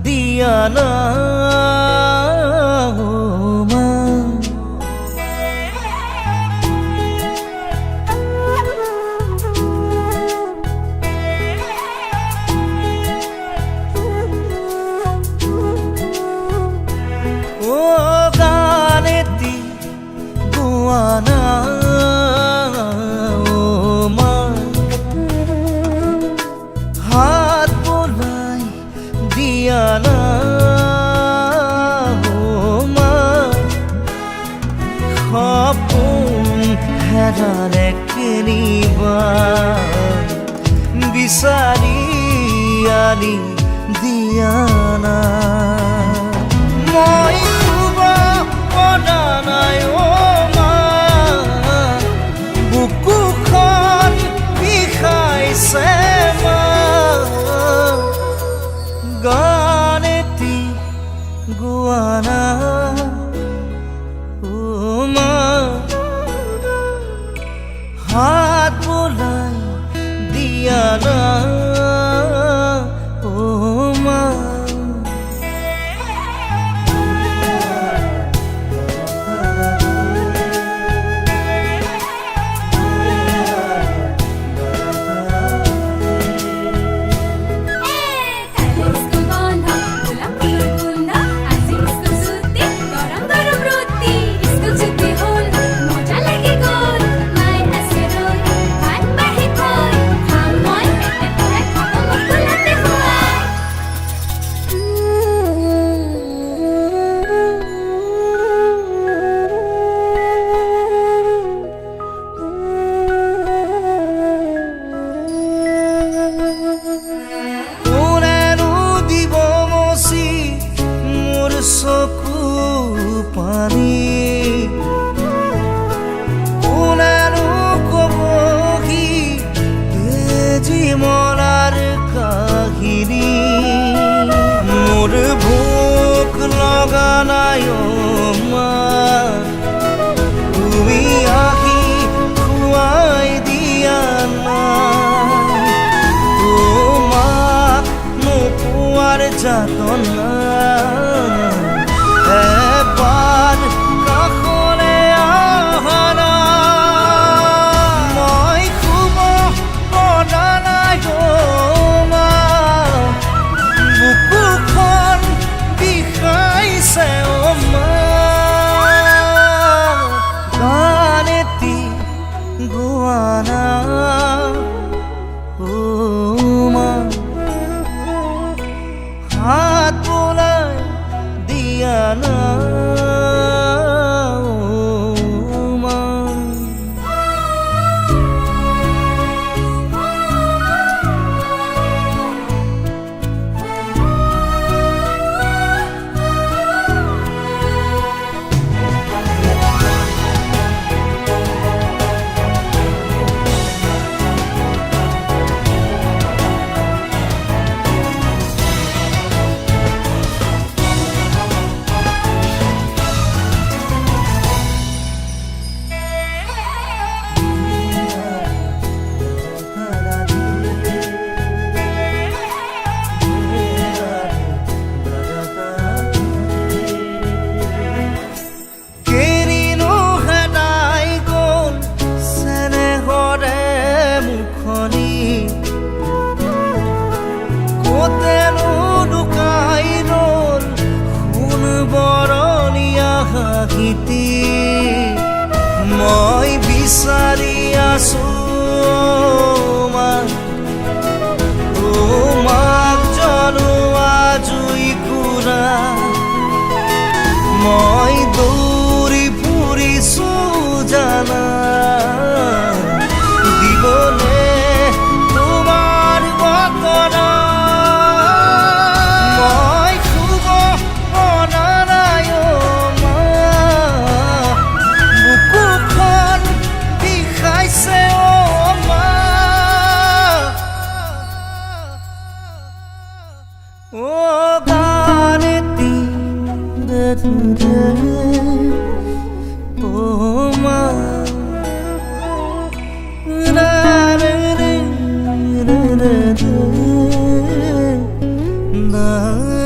দিয়া না হেৰালে কেনিবা বিচাৰি আনি দিয়া না মই শুব পৰা নাই মা বুকুখন বিষাইছে মা গান এটি গোৱা না হাত বোলাই দিয়া না মা চকু পানী কোনেনো কবহি জীৱনৰ কাহিনী মোৰ ভোক লগা নাই মা তুমি আহি খুৱাই দিয়া না তোমাক নোপোৱাৰ যাতনা এবাৰ কাষলে আহনা মই শুব পৰা নাই মা বুকুখন বিষাইছে মা গান এটি গোৱা না মা হাত বোলাই দিয়া না মই বিচাৰি আছো মা তোমাক জনোৱা জুইকুৰা মই দৌৰি ফুৰিছো জানা দিবলে তোমাৰ বতৰা মই শুব পৰা নাই মা বুকুখন বিষাইছে মা গান এটি মা na